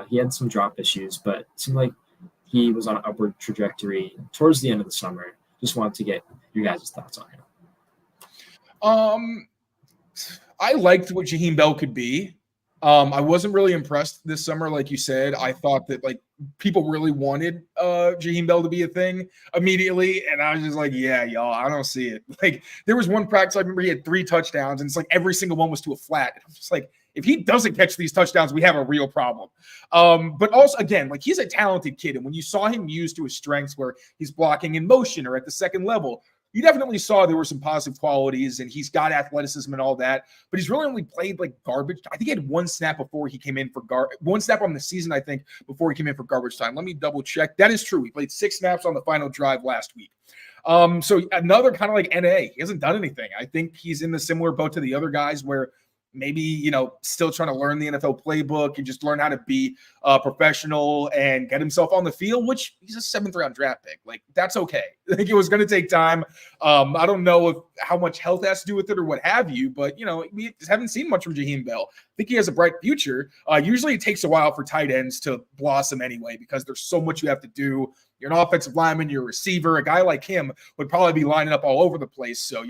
He had some drop issues, but it seemed like he was on an upward trajectory towards the end of the summer. Just wanted to get your guys' thoughts on him. I liked what Jaheim Bell could be. I wasn't really impressed this summer, like you said. I thought that like people really wanted Jaheim Bell to be a thing immediately, and I was just like, yeah, y'all, I don't see it. Like there was one practice I remember he had 3 touchdowns, and it's like every single one was to a flat. And I'm just like, if he doesn't catch these touchdowns, we have a real problem. But also, again, like he's a talented kid, and when you saw him used to his strengths, where he's blocking in motion or at the second level, you definitely saw there were some positive qualities, and he's got athleticism and all that, but he's really only played like garbage. I think he had 1 snap before he came in for one snap on the season, I think, before he came in for garbage time. Let me double check. That is true. He played 6 snaps on the final drive last week. So another kind of like NA. He hasn't done anything. I think he's in the similar boat to the other guys where maybe, still trying to learn the NFL playbook and just learn how to be professional and get himself on the field, which he's a 7th round draft pick. Like, that's okay. I think it was going to take time. I don't know how much health has to do with it or what have you, but, we haven't seen much from Jaheim Bell. I think he has a bright future. Usually it takes a while for tight ends to blossom anyway, because there's so much you have to do. You're an offensive lineman, you're a receiver. A guy like him would probably be lining up all over the place. So,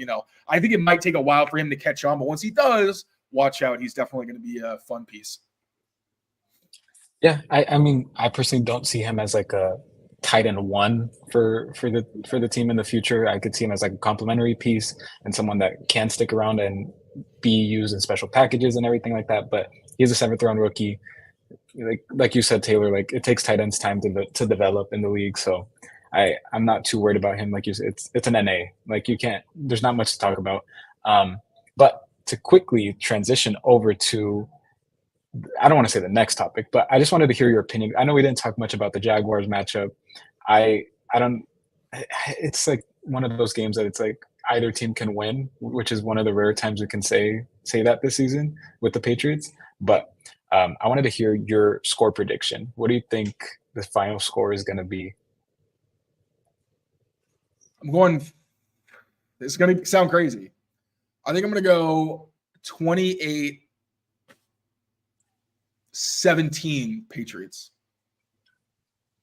I think it might take a while for him to catch on, but once he does, watch out. He's definitely going to be a fun piece. Yeah, I mean, I personally don't see him as like a tight end 1 for the team in the future. I could see him as like a complementary piece and someone that can stick around and be used in special packages and everything like that. But he's a 7th round rookie. Like you said, Taylor, like it takes tight ends time to develop in the league. So I'm not too worried about him. Like you said, it's an NA. Like there's not much to talk about. But to quickly transition over to, I don't want to say the next topic, but I just wanted to hear your opinion. I know we didn't talk much about the Jaguars matchup. It's like one of those games that it's like either team can win, which is one of the rare times we can say that this season with the Patriots. But I wanted to hear your score prediction. What do you think the final score is going to be? It's going to sound crazy. I think I'm going to go 28-17 Patriots.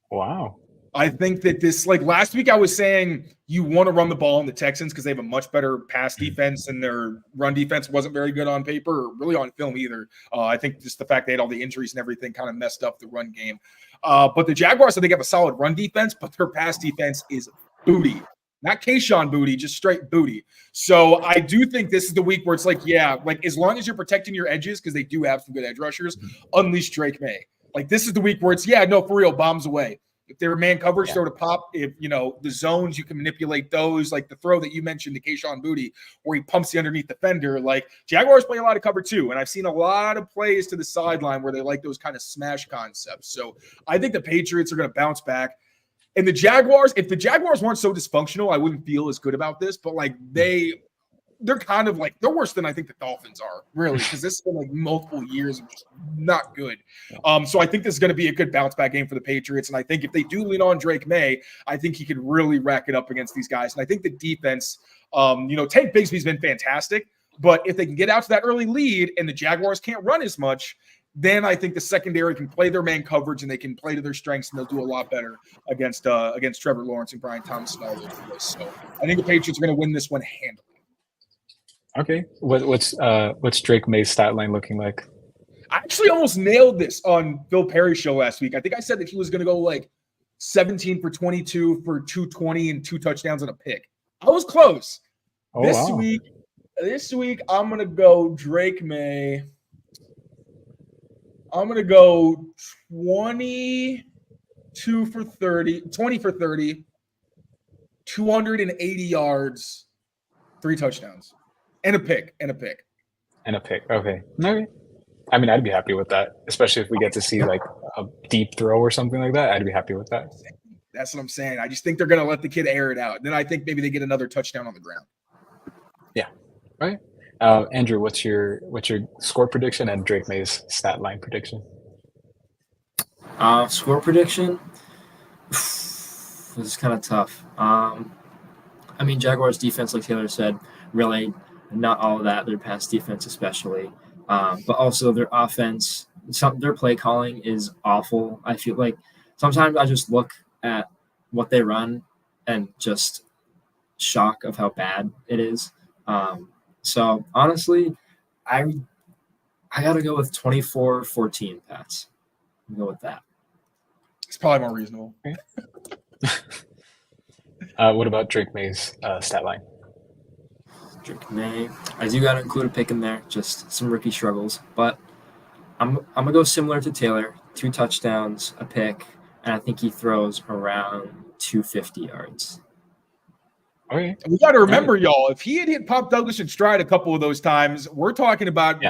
Wow. I think that this, like last week I was saying you want to run the ball on the Texans because they have a much better pass defense and their run defense wasn't very good on paper or really on film either. I think just the fact they had all the injuries and everything kind of messed up the run game. But the Jaguars, I think, have a solid run defense, but their pass defense is booty. Not Kayshawn booty, just straight booty. So I do think this is the week where it's like, yeah, like as long as you're protecting your edges, because they do have some good edge rushers, unleash Drake Maye. Like this is the week where it's, yeah, no, for real, bombs away. If they're man coverage, throw to pop. If, the zones, you can manipulate those. Like the throw that you mentioned to Kayshawn Boutte, where he pumps the underneath defender. Like Jaguars play a lot of cover too. And I've seen a lot of plays to the sideline where they like those kind of smash concepts. So I think the Patriots are going to bounce back. And the Jaguars, if the Jaguars weren't so dysfunctional, I wouldn't feel as good about this. But like they're kind of like, they're worse than I think the Dolphins are, really, because this has been like multiple years of just not good. So I think this is going to be a good bounce back game for the Patriots. And I think if they do lean on Drake Maye, I think he could really rack it up against these guys. And I think the defense, Tank Bigsby's been fantastic. But if they can get out to that early lead and the Jaguars can't run as much, then I think the secondary can play their man coverage and they can play to their strengths, and they'll do a lot better against Trevor Lawrence and Brian Thomas and all those boys. So I think the Patriots are going to win this one handily. Okay. What's Drake Maye's stat line looking like? I actually almost nailed this on Bill Perry's show last week. I think I said that he was going to go like 17 for 22 for 220 and 2 touchdowns and a pick. I was close. This week, This week, I'm going to go Drake May. I'm going to go 20 for 30, 280 yards, 3 touchdowns, and a pick. And a pick. Okay. Okay. I mean, I'd be happy with that, especially if we get to see like a deep throw or something like that. I'd be happy with that. That's what I'm saying. I just think they're going to let the kid air it out. Then I think maybe they get another touchdown on the ground. Yeah. All right. Andrew, what's your score prediction and Drake May's stat line prediction? Score prediction. This is kind of tough. I mean, Jaguars defense, like Taylor said, really not all of that. Their pass defense, especially, but also their offense. Their play calling is awful. I feel like sometimes I just look at what they run and just shock of how bad it is. So honestly, I gotta go with 24-14, Pats. I'll go with that. It's probably more reasonable. What about Drake May's stat line? Drake May. I do got to include a pick in there, just some rookie struggles. But I'm going to go similar to Taylor. 2 touchdowns, a pick, and I think he throws around 250 yards. Okay. We got to remember, y'all, if he had hit Pop Douglas in stride a couple of those times, we're talking about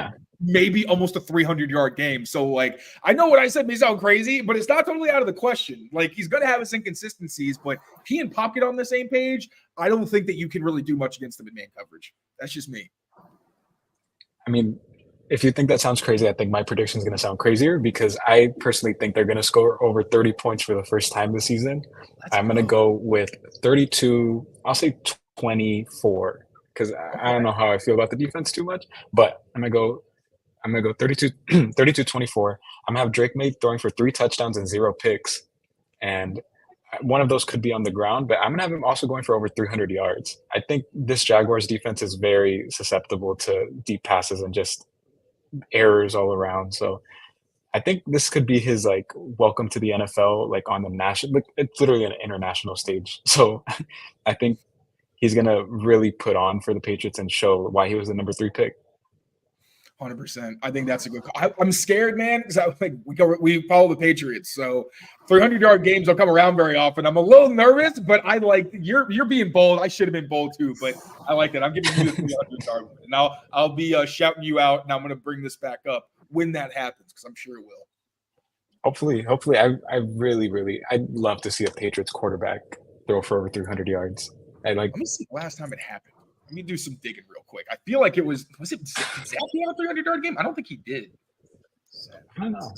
maybe almost a 300-yard game. So, like, I know what I said may sound crazy, but it's not totally out of the question. Like, he's going to have his inconsistencies, but if he and Pop get on the same page, I don't think that you can really do much against them in man coverage. That's just me. I mean, if you think that sounds crazy, I think my prediction is going to sound crazier because I personally think they're going to score over 30 points for the first time this season. I'm going to go with 32, I'll say 24, because I don't know how I feel about the defense too much, but I'm going to go 32-24. I'm going to have Drake May throwing for 3 touchdowns and 0 picks. And one of those could be on the ground, but I'm going to have him also going for over 300 yards. I think this Jaguars defense is very susceptible to deep passes and just errors all around. So I think this could be his like welcome to the NFL, like on the national, like it's literally an international stage. So I think he's going to really put on for the Patriots and show why he was the number 3 pick. 100%. I think that's a good call. I'm scared, man, because I think we follow the Patriots. So 300-yard games don't come around very often. I'm a little nervous, but I like you're being bold. I should have been bold too, but I like that. I'm giving you the 300-yard one. And I'll be shouting you out, and I'm going to bring this back up when that happens because I'm sure it will. Hopefully, I'd love to see a Patriots quarterback throw for over 300 yards. Let me see the last time it happened. Let me do some digging real quick. I feel like it was it Zappy have a 300-yard game? I don't think he did. I don't know.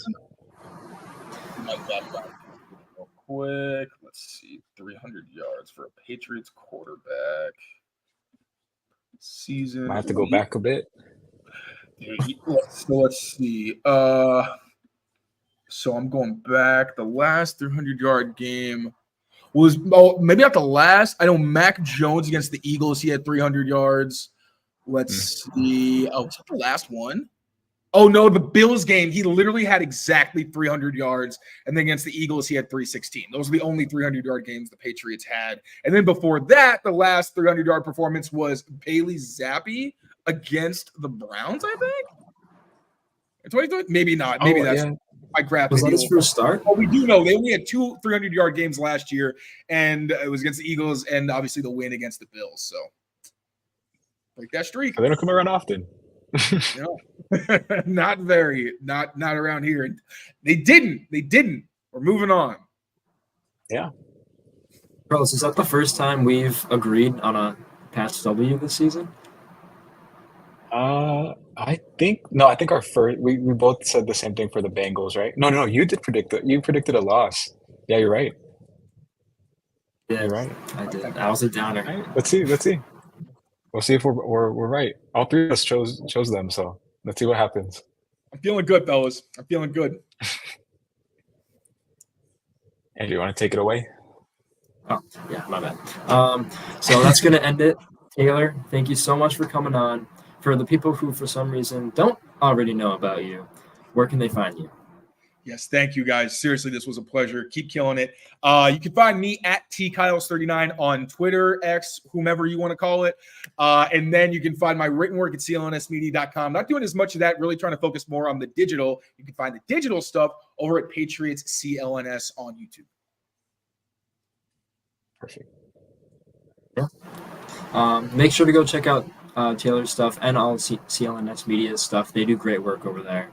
Real quick. Let's see. 300 yards for a Patriots quarterback. Season. I have to go back a bit. Let's see. So I'm going back. The last 300-yard game was maybe not the last. I know Mac Jones against the Eagles. He had 300 yards. Let's see. Oh, was that the last one? Oh, no, the Bills game. He literally had exactly 300 yards. And then against the Eagles, he had 316. Those are the only 300-yard games the Patriots had. And then before that, the last 300-yard performance was Bailey Zappi against the Browns, I think. Maybe not. Maybe that's I grabbed. Was that his first start? Oh, we do know they only had 2 300-yard games last year, and it was against the Eagles, and obviously the win against the Bills. So break that streak. They don't come around often. No, not very. Not around here. They didn't. We're moving on. Yeah. Carlos, is that the first time we've agreed on a Pats W this season? I think our first we both said the same thing for the Bengals, right? No, you predicted a loss. Yeah, you're right. Yeah, you're right. I did. I was a downer. Right, let's see. We'll see if we're right. All 3 of us chose them, so let's see what happens. I'm feeling good, fellas. I'm feeling good. Andrew, you want to take it away? Oh, yeah, my bad. So that's going to end it. Taylor, thank you so much for coming on. For the people who, for some reason, don't already know about you, where can they find you? Yes, thank you guys. Seriously, this was a pleasure. Keep killing it. You can find me at tkyles39 on Twitter, X, whomever you want to call it. And then you can find my written work at clnsmedia.com. Not doing as much of that, really trying to focus more on the digital. You can find the digital stuff over at Patriots CLNS on YouTube. Perfect. Yeah. Make sure to go check out Taylor's stuff and all CLNS Media's stuff. They do great work over there.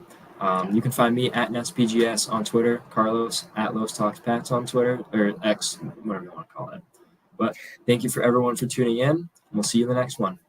You can find me at NetsPGS on Twitter, Carlos at Los Talks Pats on Twitter, or X, whatever you want to call it. But thank you for everyone for tuning in. We'll see you in the next one.